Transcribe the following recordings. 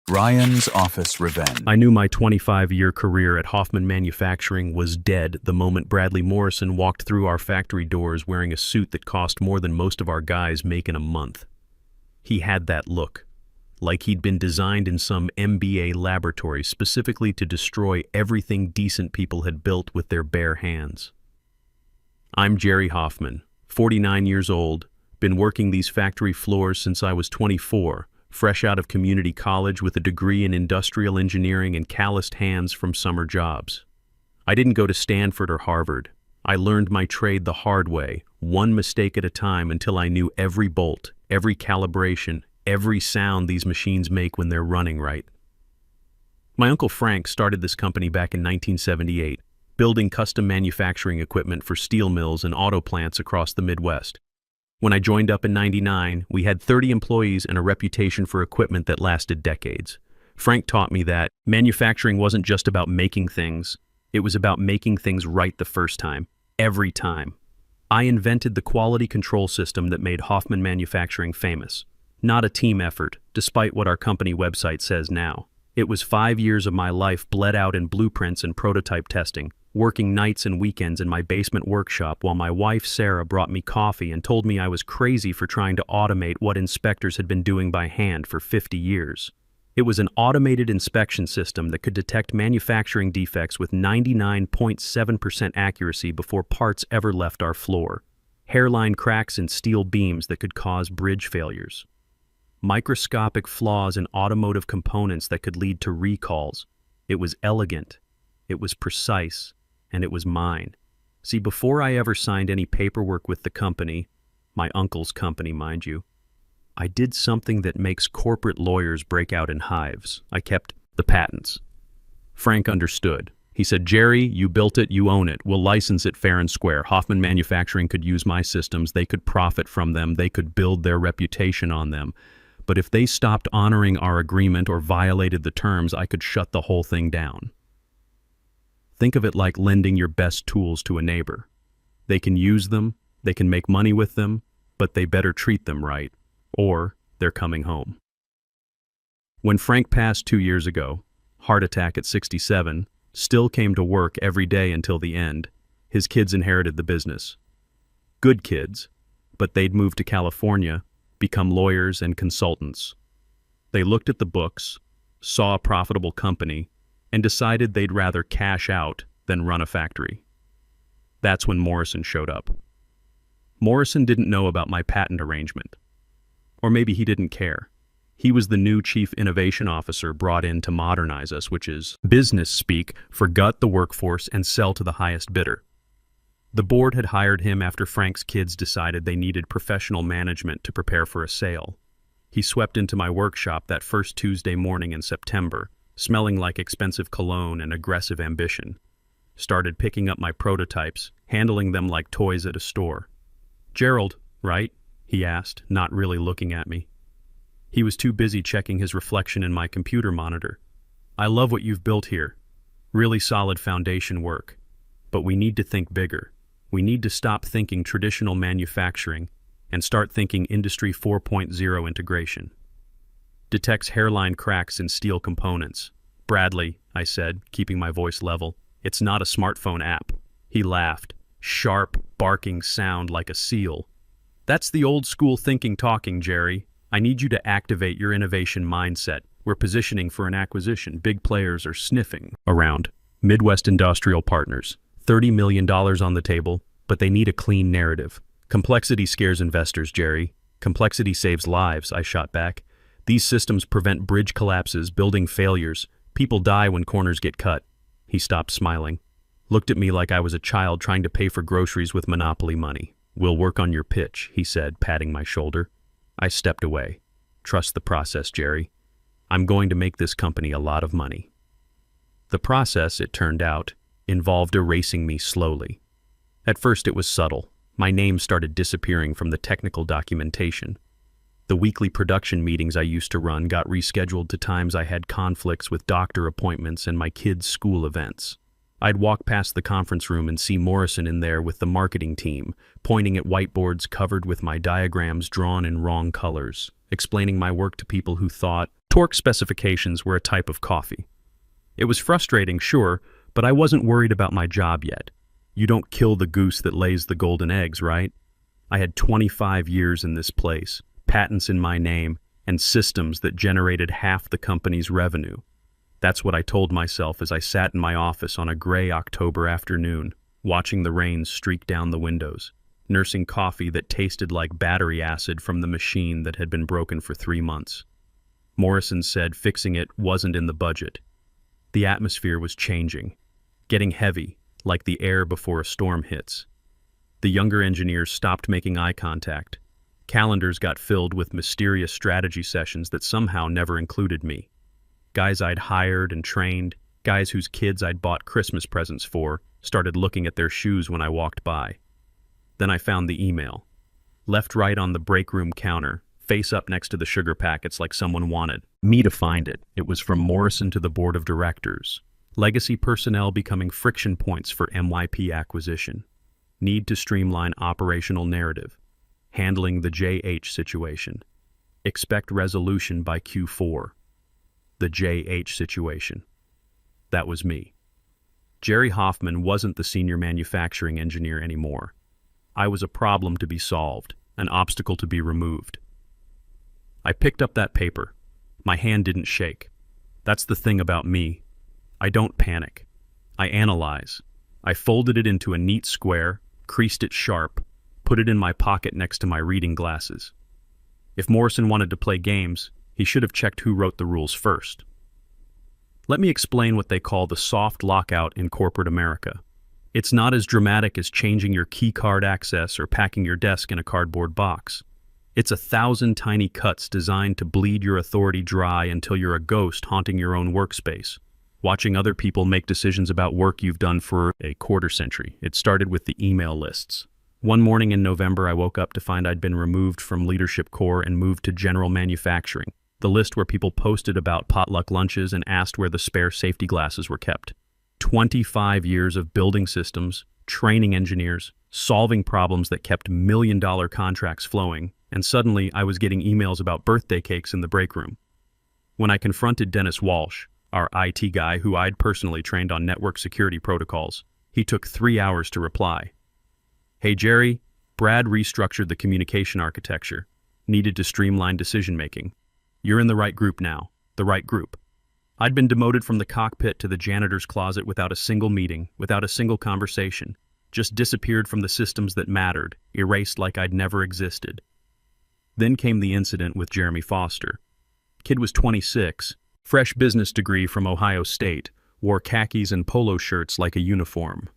Ryan's Office Revenge. I knew my 25-year career at Hoffman Manufacturing was dead the moment Bradley Morrison walked through our factory doors wearing a suit that cost more than most of our guys make in a month. He had that look, like he'd been designed in some MBA laboratory specifically to destroy everything decent people had built with their bare hands. I'm Jerry Hoffman, 49 years old, been working these factory floors since I was 24, fresh out of community college with a degree in industrial engineering and calloused hands from summer jobs. I didn't go to Stanford or Harvard. I learned my trade the hard way, one mistake at a time, until I knew every bolt, every calibration, every sound these machines make when they're running right. My Uncle Frank started this company back in 1978, building custom manufacturing equipment for steel mills and auto plants across the Midwest. When I joined up in '99, we had 30 employees and a reputation for equipment that lasted decades. Frank taught me that manufacturing wasn't just about making things, it was about making things right the first time, every time. I invented the quality control system that made Hoffman Manufacturing famous. Not a team effort, despite what our company website says now. It was 5 years of my life bled out in blueprints and prototype testing, working nights and weekends in my basement workshop while my wife Sarah brought me coffee and told me I was crazy for trying to automate what inspectors had been doing by hand for 50 years. It was an automated inspection system that could detect manufacturing defects with 99.7% accuracy before parts ever left our floor. Hairline cracks in steel beams that could cause bridge failures. Microscopic flaws in automotive components that could lead to recalls. It was elegant. It was precise. And it was mine. See, before I ever signed any paperwork with the company, my uncle's company, mind you, I did something that makes corporate lawyers break out in hives. I kept the patents. Frank understood. He said, "Jerry, you built it, you own it. We'll license it fair and square. Hoffman Manufacturing could use my systems. They could profit from them. They could build their reputation on them. But if they stopped honoring our agreement or violated the terms, I could shut the whole thing down." Think of it like lending your best tools to a neighbor. They can use them, they can make money with them, but they better treat them right, or they're coming home. When Frank passed 2 years ago, heart attack at 67, still came to work every day until the end, his kids inherited the business. Good kids, but they'd moved to California, become lawyers and consultants. They looked at the books, saw a profitable company, and decided they'd rather cash out than run a factory. That's when Morrison showed up. Morrison didn't know about my patent arrangement. Or maybe he didn't care. He was the new chief innovation officer brought in to modernize us, which is business speak for gut the workforce and sell to the highest bidder. The board had hired him after Frank's kids decided they needed professional management to prepare for a sale. He swept into my workshop that first Tuesday morning in September, smelling like expensive cologne and aggressive ambition. Started picking up my prototypes, handling them like toys at a store. "Gerald, right?" he asked, not really looking at me. He was too busy checking his reflection in my computer monitor. "I love what you've built here. Really solid foundation work. But we need to think bigger. We need to stop thinking traditional manufacturing and start thinking Industry 4.0 integration. Detects hairline cracks in steel components. Bradley," I said, keeping my voice level, "it's not a smartphone app." He laughed. Sharp, barking sound like a seal. "That's the old school thinking talking, Jerry. I need you to activate your innovation mindset. We're positioning for an acquisition. Big players are sniffing around. Midwest Industrial Partners. $30 million on the table, but they need a clean narrative. Complexity scares investors, Jerry. Complexity saves lives," I shot back. "These systems prevent bridge collapses, building failures. People die when corners get cut." He stopped smiling. Looked at me like I was a child trying to pay for groceries with Monopoly money. "We'll work on your pitch," he said, patting my shoulder. I stepped away. "Trust the process, Jerry. I'm going to make this company a lot of money." The process, it turned out, involved erasing me slowly. At first it was subtle. My name started disappearing from the technical documentation. The weekly production meetings I used to run got rescheduled to times I had conflicts with doctor appointments and my kids' school events. I'd walk past the conference room and see Morrison in there with the marketing team, pointing at whiteboards covered with my diagrams drawn in wrong colors, explaining my work to people who thought, Torque specifications were a type of coffee. It was frustrating, sure, but I wasn't worried about my job yet. You don't kill the goose that lays the golden eggs, right? I had 25 years in this place, patents in my name, and systems that generated half the company's revenue. That's what I told myself as I sat in my office on a gray October afternoon, watching the rain streak down the windows, nursing coffee that tasted like battery acid from the machine that had been broken for 3 months. Morrison said fixing it wasn't in the budget. The atmosphere was changing, getting heavy, like the air before a storm hits. The younger engineers stopped making eye contact. Calendars got filled with mysterious strategy sessions that somehow never included me. Guys I'd hired and trained, guys whose kids I'd bought Christmas presents for, started looking at their shoes when I walked by. Then I found the email. Left right on the break room counter, face up next to the sugar packets like someone wanted me to find it. It was from Morrison to the board of directors. Legacy personnel becoming friction points for MYP acquisition. Need to streamline operational narrative. Handling the JH situation. Expect resolution by Q4. The JH situation. That was me. Jerry Hoffman wasn't the senior manufacturing engineer anymore. I was a problem to be solved, an obstacle to be removed. I picked up that paper. My hand didn't shake. That's the thing about me. I don't panic. I analyze. I folded it into a neat square, creased it sharp, put it in my pocket next to my reading glasses. If Morrison wanted to play games, he should have checked who wrote the rules first. Let me explain what they call the soft lockout in corporate America. It's not as dramatic as changing your key card access or packing your desk in a cardboard box. It's 1,000 tiny cuts designed to bleed your authority dry until you're a ghost haunting your own workspace, watching other people make decisions about work you've done for a quarter century. It started with the email lists. One morning in November, I woke up to find I'd been removed from leadership core and moved to general manufacturing, the list where people posted about potluck lunches and asked where the spare safety glasses were kept. 25 years of building systems, training engineers, solving problems that kept million-dollar contracts flowing, and suddenly I was getting emails about birthday cakes in the break room. When I confronted Dennis Walsh, our IT guy who I'd personally trained on network security protocols, he took 3 hours to reply. Hey Jerry, Brad restructured the communication architecture. Needed to streamline decision-making. You're in the right group now. The right group. I'd been demoted from the cockpit to the janitor's closet without a single meeting, without a single conversation. Just disappeared from the systems that mattered, erased like I'd never existed. Then came the incident with Jeremy Foster. Kid was 26, fresh business degree from Ohio State, wore khakis and polo shirts like a uniform.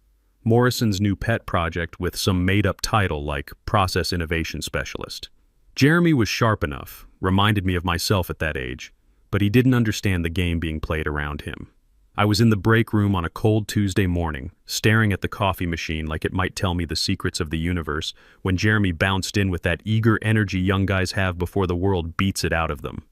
Morrison's new pet project with some made-up title like Process Innovation Specialist. Jeremy was sharp enough, reminded me of myself at that age, but he didn't understand the game being played around him. I was in the break room on a cold Tuesday morning, staring at the coffee machine like it might tell me the secrets of the universe, when Jeremy bounced in with that eager energy young guys have before the world beats it out of them.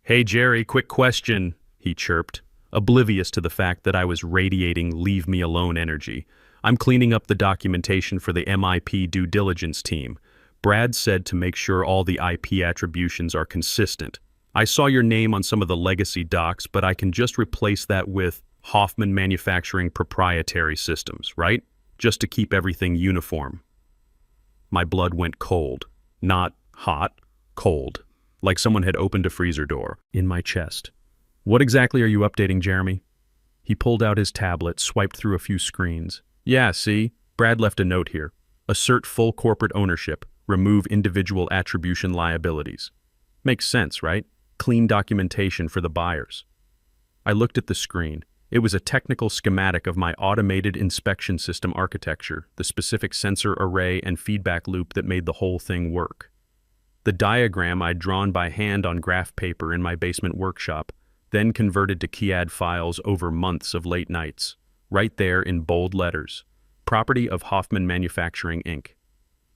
Hey Jerry, quick question, he chirped, oblivious to the fact that I was radiating leave me alone energy. I'm cleaning up the documentation for the MIP due diligence team. Brad said to make sure all the IP attributions are consistent. I saw your name on some of the legacy docs, but I can just replace that with Hoffman Manufacturing Proprietary Systems, right? Just to keep everything uniform. My blood went cold. Not hot, cold. Like someone had opened a freezer door in my chest. What exactly are you updating, Jeremy? He pulled out his tablet, swiped through a few screens. Yeah, see? Brad left a note here. Assert full corporate ownership. Remove individual attribution liabilities. Makes sense, right? Clean documentation for the buyers. I looked at the screen. It was a technical schematic of my automated inspection system architecture, the specific sensor array and feedback loop that made the whole thing work. The diagram I'd drawn by hand on graph paper in my basement workshop, then converted to KeyAdd files over months of late nights, right there in bold letters. Property of Hoffman Manufacturing, Inc.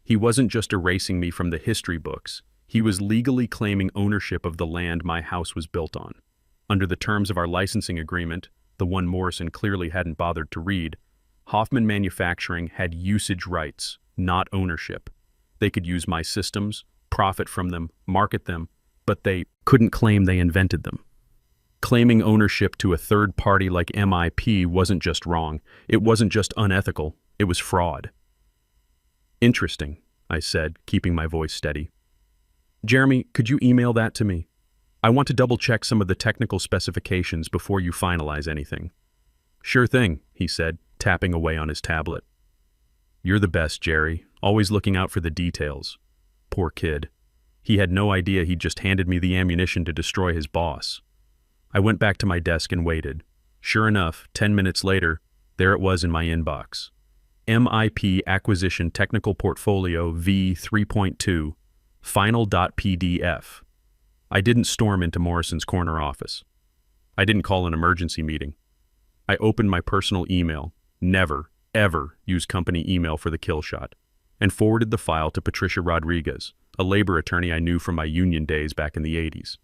He wasn't just erasing me from the history books. He was legally claiming ownership of the land my house was built on. Under the terms of our licensing agreement, the one Morrison clearly hadn't bothered to read, Hoffman Manufacturing had usage rights, not ownership. They could use my systems, profit from them, market them, but they couldn't claim they invented them. Claiming ownership to a third party like MIP wasn't just wrong. It wasn't just unethical. It was fraud. Interesting, I said, keeping my voice steady. Jeremy, could you email that to me? I want to double-check some of the technical specifications before you finalize anything. Sure thing, he said, tapping away on his tablet. You're the best, Jerry, always looking out for the details. Poor kid. He had no idea he'd just handed me the ammunition to destroy his boss. I went back to my desk and waited. Sure enough, 10 minutes later, there it was in my inbox. MIP Acquisition Technical Portfolio V3.2, final.pdf. I didn't storm into Morrison's corner office. I didn't call an emergency meeting. I opened my personal email, never, ever use company email for the kill shot, and forwarded the file to Patricia Rodriguez, a labor attorney I knew from my union days back in the 80s.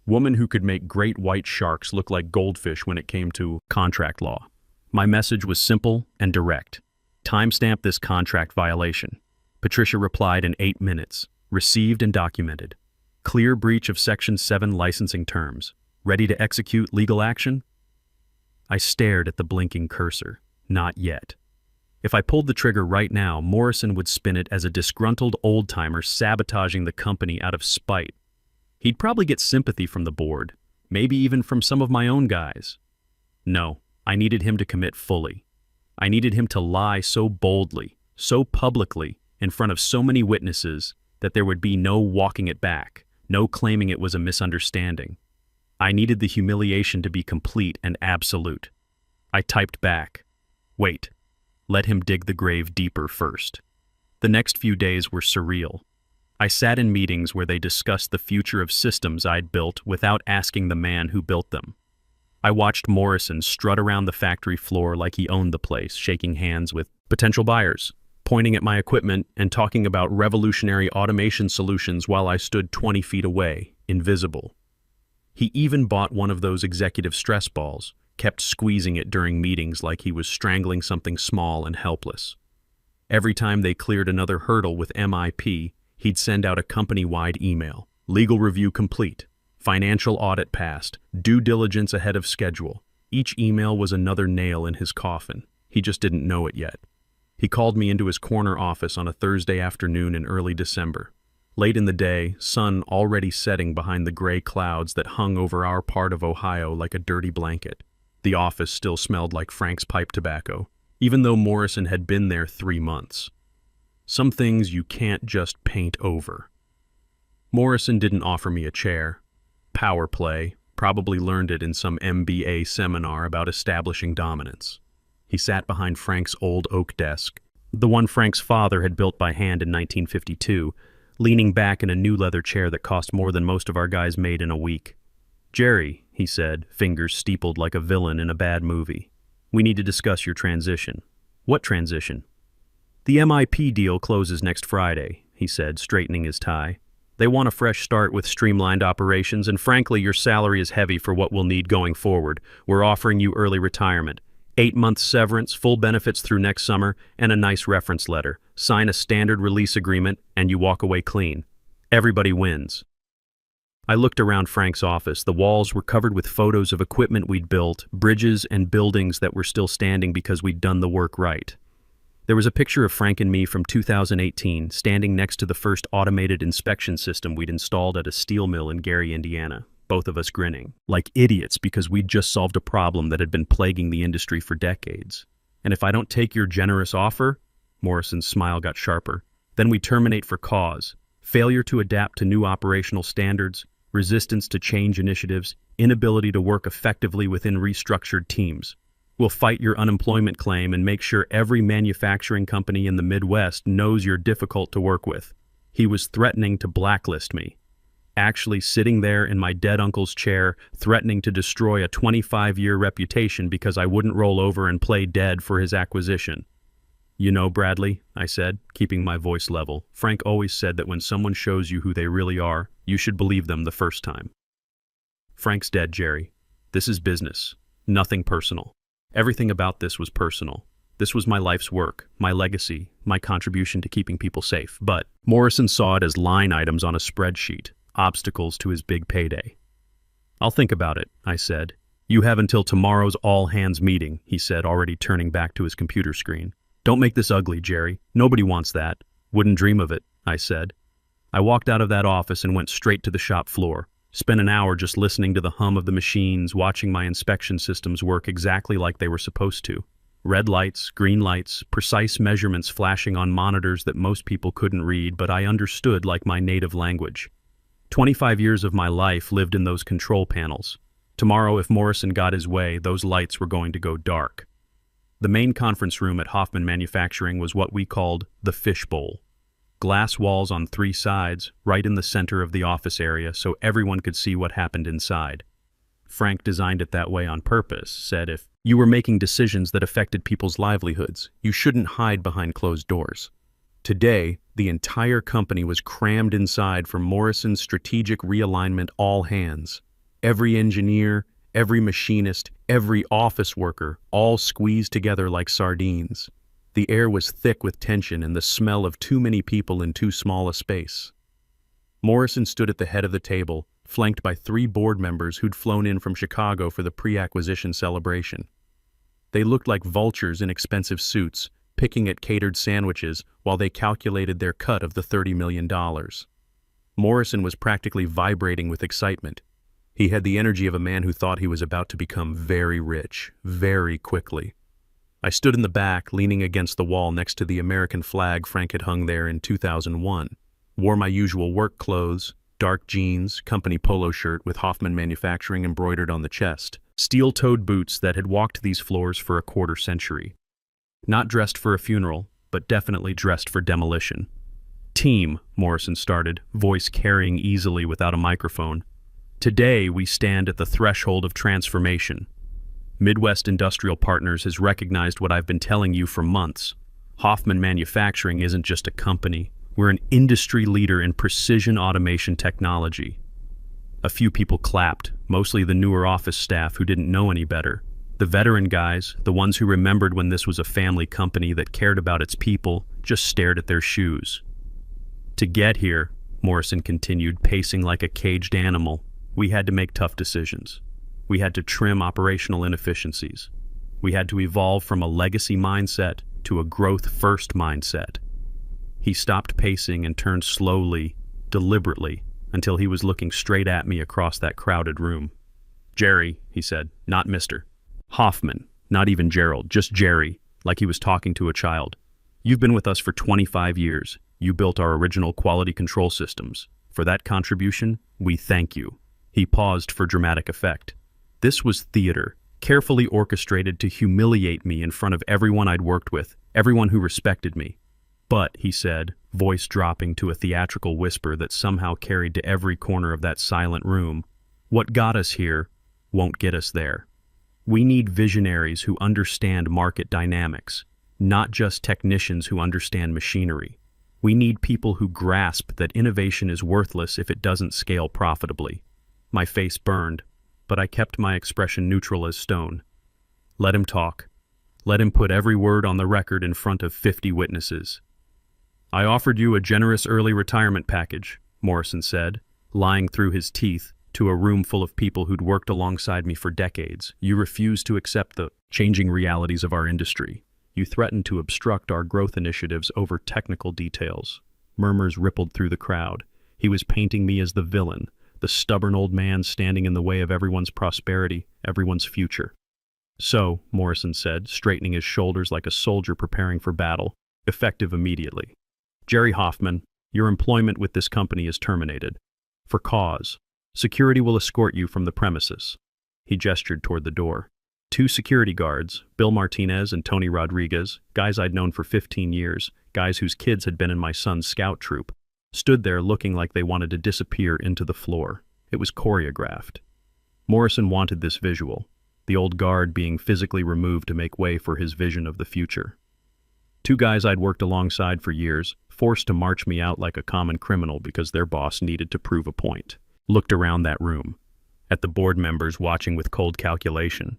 Woman who could make great white sharks look like goldfish when it came to contract law. My message was simple and direct. Timestamp this contract violation. Patricia replied in 8 minutes. Received and documented. Clear breach of Section 7 licensing terms. Ready to execute legal action? I stared at the blinking cursor. Not yet. If I pulled the trigger right now, Morrison would spin it as a disgruntled old-timer sabotaging the company out of spite. He'd probably get sympathy from the board, maybe even from some of my own guys. No, I needed him to commit fully. I needed him to lie so boldly, so publicly, in front of so many witnesses that there would be no walking it back, no claiming it was a misunderstanding. I needed the humiliation to be complete and absolute. I typed back, wait, let him dig the grave deeper first. The next few days were surreal. I sat in meetings where they discussed the future of systems I'd built without asking the man who built them. I watched Morrison strut around the factory floor like he owned the place, shaking hands with potential buyers, pointing at my equipment and talking about revolutionary automation solutions while I stood 20 feet away, invisible. He even bought one of those executive stress balls, kept squeezing it during meetings like he was strangling something small and helpless. Every time they cleared another hurdle with MIP, he'd send out a company-wide email. Legal review complete. Financial audit passed. Due diligence ahead of schedule. Each email was another nail in his coffin. He just didn't know it yet. He called me into his corner office on a Thursday afternoon in early December. Late in the day, sun already setting behind the gray clouds that hung over our part of Ohio like a dirty blanket. The office still smelled like Frank's pipe tobacco, even though Morrison had been there 3 months. Some things you can't just paint over. Morrison didn't offer me a chair. Power play, probably learned it in some MBA seminar about establishing dominance. He sat behind Frank's old oak desk, the one Frank's father had built by hand in 1952, leaning back in a new leather chair that cost more than most of our guys made in a week. Jerry, he said, fingers steepled like a villain in a bad movie. We need to discuss your transition. What transition? The MIP deal closes next Friday, he said, straightening his tie. They want a fresh start with streamlined operations, and frankly, your salary is heavy for what we'll need going forward. We're offering you early retirement, 8 months severance, full benefits through next summer, and a nice reference letter. Sign a standard release agreement, and you walk away clean. Everybody wins. I looked around Frank's office. The walls were covered with photos of equipment we'd built, bridges and buildings that were still standing because we'd done the work right. There was a picture of Frank and me from 2018, standing next to the first automated inspection system we'd installed at a steel mill in Gary, Indiana, both of us grinning, like idiots because we'd just solved a problem that had been plaguing the industry for decades. And if I don't take your generous offer, Morrison's smile got sharper, then we terminate for cause, failure to adapt to new operational standards, resistance to change initiatives, inability to work effectively within restructured teams. We'll fight your unemployment claim and make sure every manufacturing company in the Midwest knows you're difficult to work with. He was threatening to blacklist me. Actually sitting there in my dead uncle's chair, threatening to destroy a 25-year reputation because I wouldn't roll over and play dead for his acquisition. You know, Bradley, I said, keeping my voice level, Frank always said that when someone shows you who they really are, you should believe them the first time. Frank's dead, Jerry. This is business, nothing personal. Everything about this was personal. This was my life's work, my legacy, my contribution to keeping people safe. But Morrison saw it as line items on a spreadsheet, obstacles to his big payday. "I'll think about it," I said. "You have until tomorrow's all-hands meeting," he said, already turning back to his computer screen. "Don't make this ugly, Jerry. Nobody wants that." "Wouldn't dream of it," I said. I walked out of that office and went straight to the shop floor. Spent an hour just listening to the hum of the machines, watching my inspection systems work exactly like they were supposed to. Red lights, green lights, precise measurements flashing on monitors that most people couldn't read, but I understood like my native language. 25 years of my life lived in those control panels. Tomorrow, if Morrison got his way, those lights were going to go dark. The main conference room at Hoffman Manufacturing was what we called the fishbowl. Glass walls on 3 sides, right in the center of the office area, so everyone could see what happened inside. Frank designed it that way on purpose, said if you were making decisions that affected people's livelihoods, you shouldn't hide behind closed doors. Today, the entire company was crammed inside for Morrison's strategic realignment all hands. Every engineer, every machinist, every office worker, all squeezed together like sardines. The air was thick with tension and the smell of too many people in too small a space. Morrison stood at the head of the table, flanked by 3 board members who'd flown in from Chicago for the pre-acquisition celebration. They looked like vultures in expensive suits, picking at catered sandwiches while they calculated their cut of the $30 million. Morrison was practically vibrating with excitement. He had the energy of a man who thought he was about to become very rich, very quickly. I stood in the back, leaning against the wall next to the American flag Frank had hung there in 2001. Wore my usual work clothes, dark jeans, company polo shirt with Hoffman Manufacturing embroidered on the chest, steel-toed boots that had walked these floors for a quarter century. Not dressed for a funeral, but definitely dressed for demolition. "Team," Morrison started, voice carrying easily without a microphone. "Today we stand at the threshold of transformation. Midwest Industrial Partners has recognized what I've been telling you for months. Hoffman Manufacturing isn't just a company. We're an industry leader in precision automation technology." A few people clapped, mostly the newer office staff who didn't know any better. The veteran guys, the ones who remembered when this was a family company that cared about its people, just stared at their shoes. "To get here," Morrison continued, pacing like a caged animal, "we had to make tough decisions. We had to trim operational inefficiencies. We had to evolve from a legacy mindset to a growth-first mindset." He stopped pacing and turned slowly, deliberately, until he was looking straight at me across that crowded room. "Jerry," he said, "not Mr. Hoffman, not even Gerald, just Jerry," like he was talking to a child. "You've been with us for 25 years. You built our original quality control systems. For that contribution, we thank you." He paused for dramatic effect. This was theater, carefully orchestrated to humiliate me in front of everyone I'd worked with, everyone who respected me. "But," he said, voice dropping to a theatrical whisper that somehow carried to every corner of that silent room, "what got us here won't get us there. We need visionaries who understand market dynamics, not just technicians who understand machinery. We need people who grasp that innovation is worthless if it doesn't scale profitably." My face burned, but I kept my expression neutral as stone. Let him talk. Let him put every word on the record in front of 50 witnesses. "I offered you a generous early retirement package," Morrison said, lying through his teeth to a room full of people who'd worked alongside me for decades. "You refused to accept the changing realities of our industry. You threatened to obstruct our growth initiatives over technical details." Murmurs rippled through the crowd. He was painting me as the villain, the stubborn old man standing in the way of everyone's prosperity, everyone's future. "So," Morrison said, straightening his shoulders like a soldier preparing for battle, effective immediately. "Jerry Hoffman, your employment with this company is terminated. For cause. Security will escort you from the premises." He gestured toward the door. 2 security guards, Bill Martinez and Tony Rodriguez, guys I'd known for 15 years, guys whose kids had been in my son's scout troop, stood there looking like they wanted to disappear into the floor. It was choreographed. Morrison wanted this visual, the old guard being physically removed to make way for his vision of the future. 2 guys I'd worked alongside for years, forced to march me out like a common criminal because their boss needed to prove a point. Looked around that room, at the board members watching with cold calculation,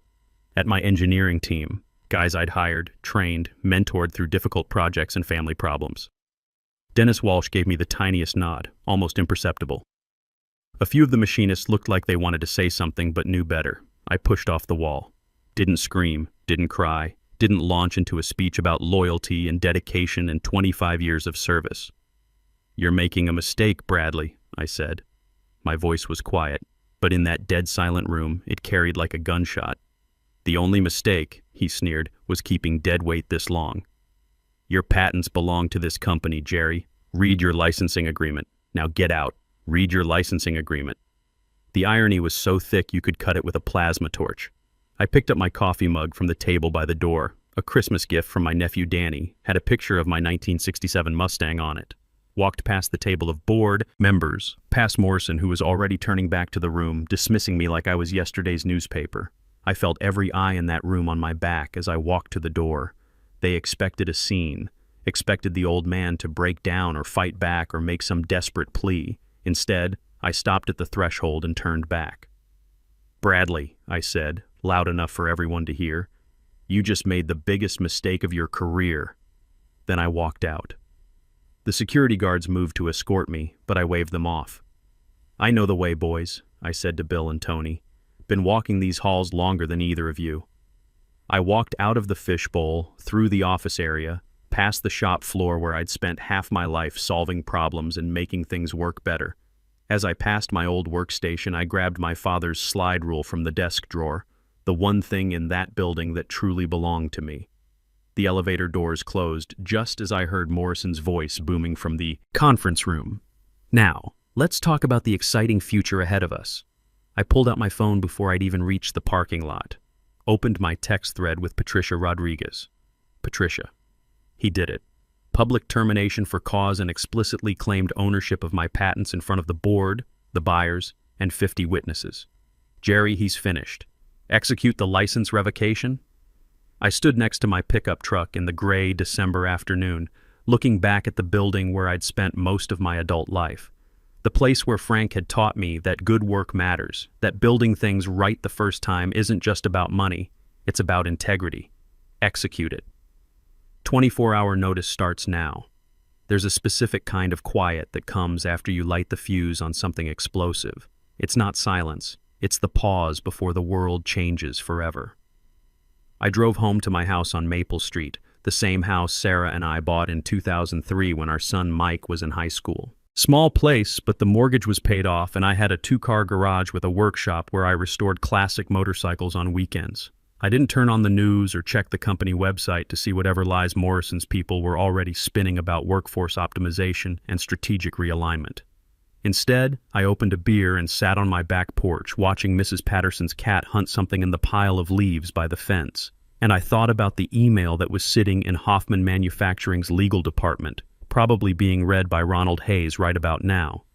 at my engineering team, guys I'd hired, trained, mentored through difficult projects and family problems. Dennis Walsh gave me the tiniest nod, almost imperceptible. A few of the machinists looked like they wanted to say something but knew better. I pushed off the wall. Didn't scream, didn't cry, didn't launch into a speech about loyalty and dedication and 25 years of service. "You're making a mistake, Bradley," I said. My voice was quiet, but in that dead silent room, it carried like a gunshot. "The only mistake," he sneered, "was keeping dead weight this long. Your patents belong to this company, Jerry. Read your licensing agreement. Now get out. Read your licensing agreement." The irony was so thick you could cut it with a plasma torch. I picked up my coffee mug from the table by the door. A Christmas gift from my nephew Danny had a picture of my 1967 Mustang on it. Walked past the table of board members, past Morrison, who was already turning back to the room, dismissing me like I was yesterday's newspaper. I felt every eye in that room on my back as I walked to the door. They expected a scene, expected the old man to break down or fight back or make some desperate plea. Instead, I stopped at the threshold and turned back. "Bradley," I said, loud enough for everyone to hear, "you just made the biggest mistake of your career." Then I walked out. The security guards moved to escort me, but I waved them off. "I know the way, boys," I said to Bill and Tony. "Been walking these halls longer than either of you." I walked out of the fishbowl, through the office area, past the shop floor where I'd spent half my life solving problems and making things work better. As I passed my old workstation, I grabbed my father's slide rule from the desk drawer, the one thing in that building that truly belonged to me. The elevator doors closed just as I heard Morrison's voice booming from the conference room. "Now, let's talk about the exciting future ahead of us." I pulled out my phone before I'd even reached the parking lot. Opened my text thread with Patricia Rodriguez. Patricia. He did it. Public termination for cause and explicitly claimed ownership of my patents in front of the board, the buyers, and 50 witnesses. "Jerry, he's finished. Execute the license revocation?" I stood next to my pickup truck in the gray December afternoon, looking back at the building where I'd spent most of my adult life. The place where Frank had taught me that good work matters, that building things right the first time isn't just about money, it's about integrity. Execute it. 24-hour notice starts now. There's a specific kind of quiet that comes after you light the fuse on something explosive. It's not silence, it's the pause before the world changes forever. I drove home to my house on Maple Street, the same house Sarah and I bought in 2003 when our son Mike was in high school. Small place, but the mortgage was paid off and I had a 2-car garage with a workshop where I restored classic motorcycles on weekends. I didn't turn on the news or check the company website to see whatever lies Morrison's people were already spinning about workforce optimization and strategic realignment. Instead, I opened a beer and sat on my back porch watching Mrs. Patterson's cat hunt something in the pile of leaves by the fence. And I thought about the email that was sitting in Hoffman Manufacturing's legal department, probably being read by Ronald Hayes right about now.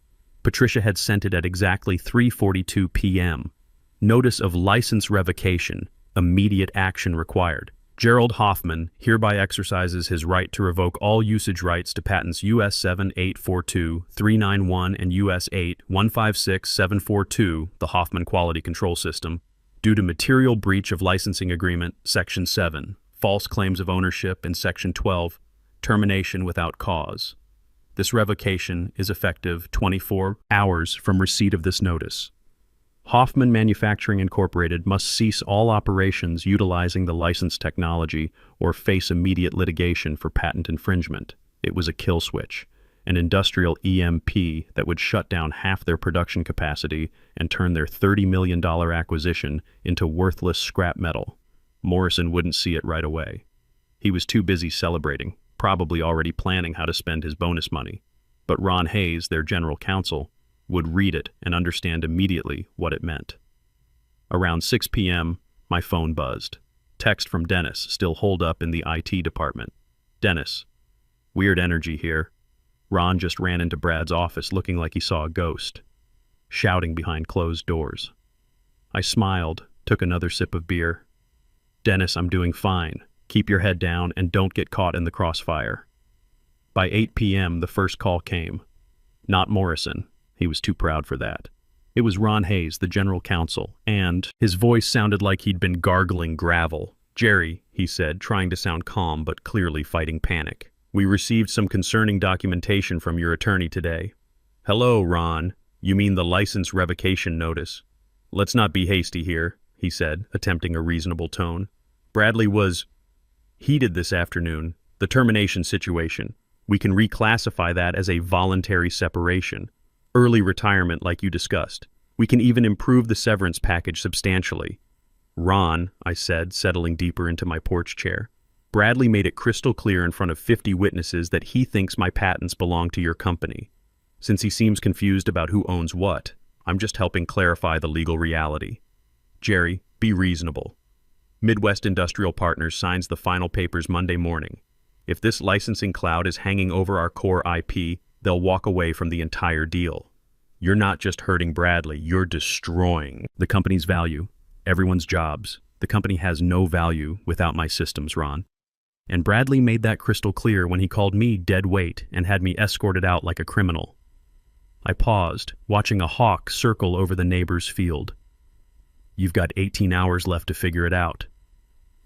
Patricia had sent it at exactly 3:42 p.m. Notice of license revocation. Immediate action required. Gerald Hoffman hereby exercises his right to revoke all usage rights to patents US 7842391 and US 8156742, the Hoffman Quality Control System, due to material breach of licensing agreement, Section 7, false claims of ownership, and Section 12, termination without cause. This revocation is effective 24 hours from receipt of this notice. Hoffman Manufacturing Incorporated must cease all operations utilizing the licensed technology or face immediate litigation for patent infringement. It was a kill switch, an industrial EMP that would shut down half their production capacity and turn their $30 million acquisition into worthless scrap metal. Morrison wouldn't see it right away. He was too busy celebrating, probably already planning how to spend his bonus money. But Ron Hayes, their general counsel, would read it and understand immediately what it meant. Around 6 p.m., my phone buzzed. Text from Dennis, still holed up in the IT department. "Dennis, weird energy here. Ron just ran into Brad's office looking like he saw a ghost, shouting behind closed doors." I smiled, took another sip of beer. "Dennis, I'm doing fine. Keep your head down and don't get caught in the crossfire." By 8 p.m., the first call came. Not Morrison. He was too proud for that. It was Ron Hayes, the general counsel, and his voice sounded like he'd been gargling gravel. "Jerry," he said, trying to sound calm but clearly fighting panic, "we received some concerning documentation from your attorney today." "Hello, Ron." You mean the license revocation notice? Let's not be hasty here, he said, attempting a reasonable tone. Bradley was heated this afternoon. The termination situation. We can reclassify that as a voluntary separation. Early retirement like you discussed. We can even improve the severance package substantially. Ron, I said, settling deeper into my porch chair. Bradley made it crystal clear in front of 50 witnesses that he thinks my patents belong to your company. Since he seems confused about who owns what, I'm just helping clarify the legal reality. Jerry, be reasonable. Midwest Industrial Partners signs the final papers Monday morning. If this licensing cloud is hanging over our core IP, they'll walk away from the entire deal. You're not just hurting Bradley, you're destroying the company's value, everyone's jobs. The company has no value without my systems, Ron. And Bradley made that crystal clear when he called me dead weight and had me escorted out like a criminal. I paused, watching a hawk circle over the neighbor's field. You've got 18 hours left to figure it out.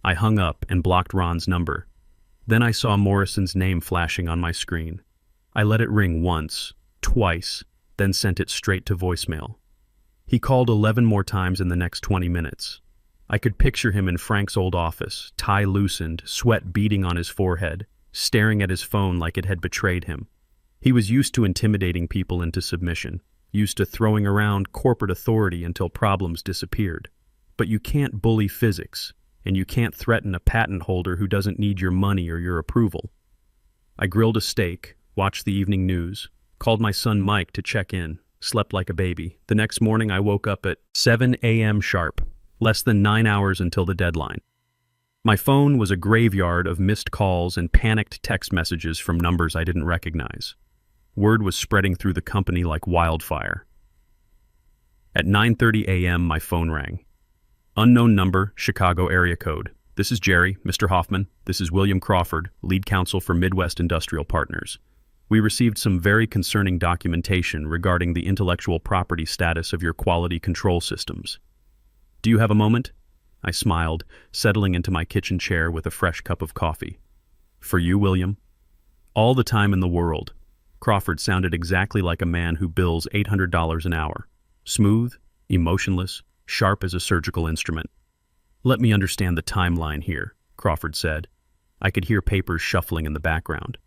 I hung up and blocked Ron's number. Then I saw Morrison's name flashing on my screen. I let it ring once, twice, then sent it straight to voicemail. He called 11 more times in the next 20 minutes. I could picture him in Frank's old office, tie loosened, sweat beading on his forehead, staring at his phone like it had betrayed him. He was used to intimidating people into submission, used to throwing around corporate authority until problems disappeared. But you can't bully physics, and you can't threaten a patent holder who doesn't need your money or your approval. I grilled a steak, watched the evening news, called my son Mike to check in, slept like a baby. The next morning I woke up at 7 a.m. sharp, less than 9 hours until the deadline. My phone was a graveyard of missed calls and panicked text messages from numbers I didn't recognize. Word was spreading through the company like wildfire. At 9:30 a.m. my phone rang. Unknown number, Chicago area code. This is Jerry, Mr. Hoffman. This is William Crawford, lead counsel for Midwest Industrial Partners. We received some very concerning documentation regarding the intellectual property status of your quality control systems. Do you have a moment? I smiled, settling into my kitchen chair with a fresh cup of coffee. For you, William? All the time in the world. Crawford sounded exactly like a man who bills $800 an hour. Smooth, emotionless, sharp as a surgical instrument. Let me understand the timeline here, Crawford said. I could hear papers shuffling in the background.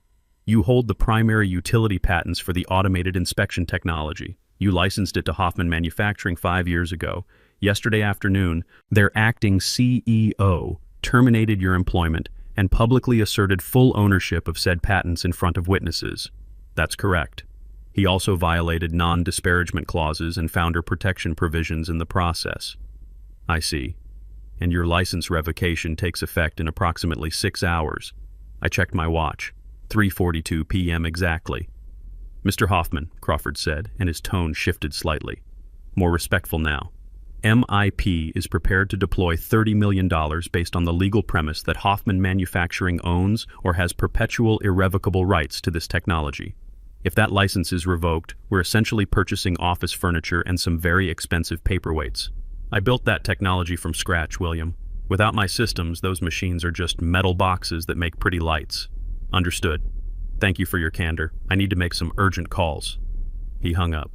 You hold the primary utility patents for the automated inspection technology. You licensed it to Hoffman Manufacturing 5 years ago. Yesterday afternoon, their acting CEO terminated your employment and publicly asserted full ownership of said patents in front of witnesses. That's correct. He also violated non-disparagement clauses and founder protection provisions in the process. I see. And your license revocation takes effect in approximately 6 hours. I checked my watch. 3:42 p.m. exactly. Mr. Hoffman, Crawford said, and his tone shifted slightly. More respectful now. MIP is prepared to deploy $30 million based on the legal premise that Hoffman Manufacturing owns or has perpetual irrevocable rights to this technology. If that license is revoked, we're essentially purchasing office furniture and some very expensive paperweights. I built that technology from scratch, William. Without my systems, those machines are just metal boxes that make pretty lights. Understood. Thank you for your candor. I need to make some urgent calls. He hung up.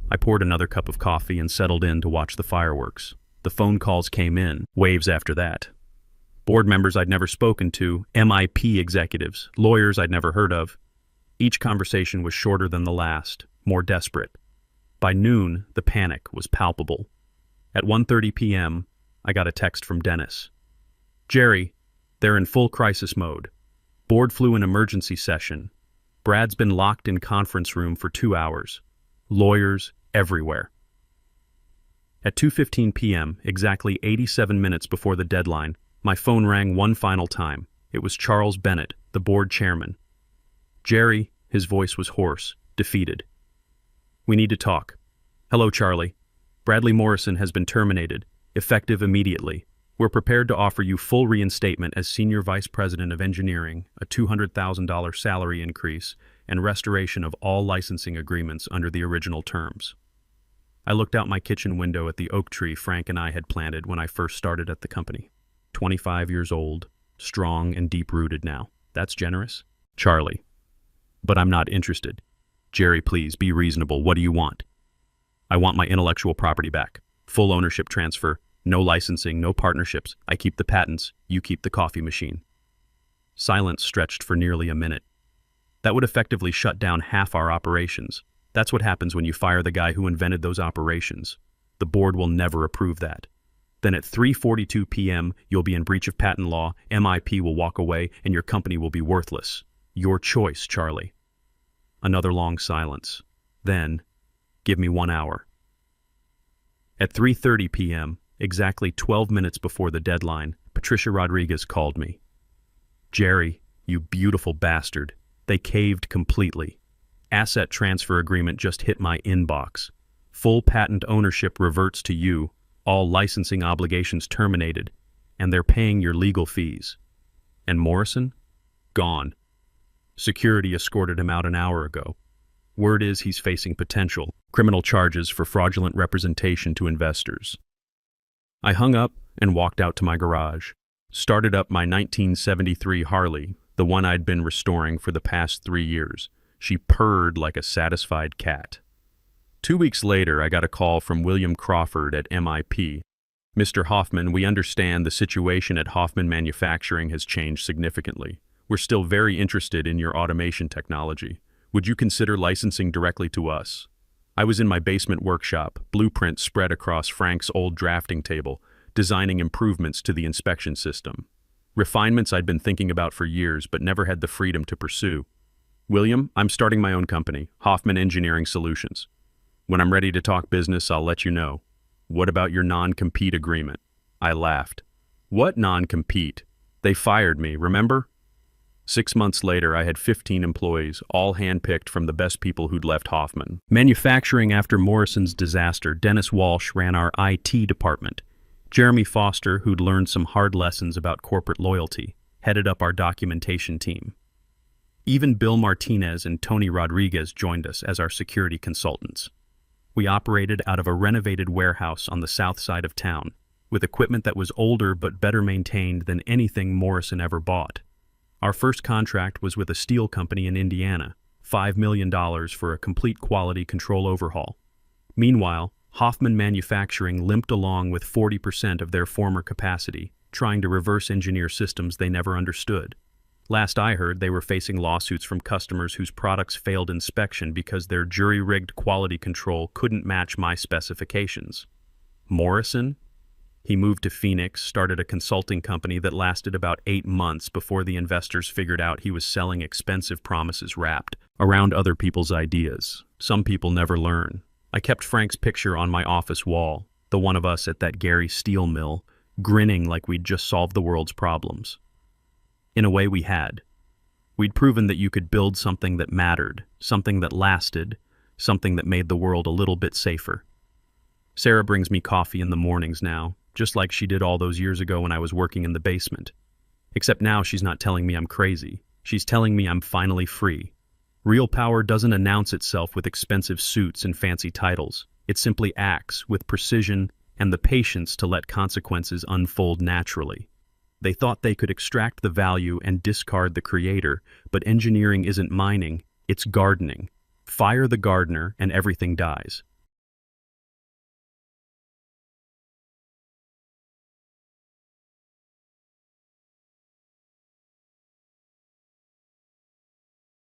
I poured another cup of coffee and settled in to watch the fireworks. The phone calls came in, waves after that. Board members I'd never spoken to, MIP executives, lawyers I'd never heard of. Each conversation was shorter than the last, more desperate. By noon, the panic was palpable. At 1:30 p.m., I got a text from Dennis. Jerry, they're in full crisis mode. Board flew an emergency session. Brad's been locked in conference room for 2 hours. Lawyers everywhere. At 2:15 p.m., exactly 87 minutes before the deadline, my phone rang one final time. It was Charles Bennett, the board chairman. Jerry, his voice was hoarse, defeated. We need to talk. Hello, Charlie. Bradley Morrison has been terminated, effective immediately. We're prepared to offer you full reinstatement as Senior Vice President of Engineering, a $200,000 salary increase, and restoration of all licensing agreements under the original terms. I looked out my kitchen window at the oak tree Frank and I had planted when I first started at the company. 25 years old, strong and deep-rooted now. That's generous? Charlie. But I'm not interested. Jerry, please, be reasonable. What do you want? I want my intellectual property back. Full ownership transfer, no licensing, no partnerships. I keep the patents, you keep the coffee machine. Silence stretched for nearly a minute. That would effectively shut down half our operations. That's what happens when you fire the guy who invented those operations. The board will never approve that. Then at 3:42 p.m., you'll be in breach of patent law, MIP will walk away, and your company will be worthless. Your choice, Charlie. Another long silence. Then, give me 1 hour. At 3:30 p.m., exactly 12 minutes before the deadline, Patricia Rodriguez called me. Jerry, you beautiful bastard. They caved completely. Asset transfer agreement just hit my inbox. Full patent ownership reverts to you, all licensing obligations terminated, and they're paying your legal fees. And Morrison? Gone. Security escorted him out an hour ago. Word is he's facing potential criminal charges for fraudulent representation to investors. I hung up and walked out to my garage, started up my 1973 Harley, the one I'd been restoring for the past 3 years. She purred like a satisfied cat. 2 weeks later, I got a call from William Crawford at MIP. Mr. Hoffman, we understand the situation at Hoffman Manufacturing has changed significantly. We're still very interested in your automation technology. Would you consider licensing directly to us? I was in my basement workshop, blueprints spread across Frank's old drafting table, designing improvements to the inspection system. Refinements I'd been thinking about for years but never had the freedom to pursue. William, I'm starting my own company, Hoffman Engineering Solutions. When I'm ready to talk business, I'll let you know. What about your non-compete agreement? I laughed. What non-compete? They fired me, remember? 6 months later, I had 15 employees, all handpicked from the best people who'd left Hoffman. Manufacturing after Morrison's disaster, Dennis Walsh ran our IT department. Jeremy Foster, who'd learned some hard lessons about corporate loyalty, headed up our documentation team. Even Bill Martinez and Tony Rodriguez joined us as our security consultants. We operated out of a renovated warehouse on the south side of town, with equipment that was older but better maintained than anything Morrison ever bought. Our first contract was with a steel company in Indiana, $5 million for a complete quality control overhaul. Meanwhile, Hoffman Manufacturing limped along with 40% of their former capacity, trying to reverse engineer systems they never understood. Last I heard, they were facing lawsuits from customers whose products failed inspection because their jury-rigged quality control couldn't match my specifications. Morrison? He moved to Phoenix, started a consulting company that lasted about 8 months before the investors figured out he was selling expensive promises wrapped around other people's ideas. Some people never learn. I kept Frank's picture on my office wall, the one of us at that Gary steel mill, grinning like we'd just solved the world's problems. In a way, we had. We'd proven that you could build something that mattered, something that lasted, something that made the world a little bit safer. Sarah brings me coffee in the mornings now, just like she did all those years ago when I was working in the basement. Except now she's not telling me I'm crazy. She's telling me I'm finally free. Real power doesn't announce itself with expensive suits and fancy titles. It simply acts with precision and the patience to let consequences unfold naturally. They thought they could extract the value and discard the creator, but engineering isn't mining, it's gardening. Fire the gardener and everything dies.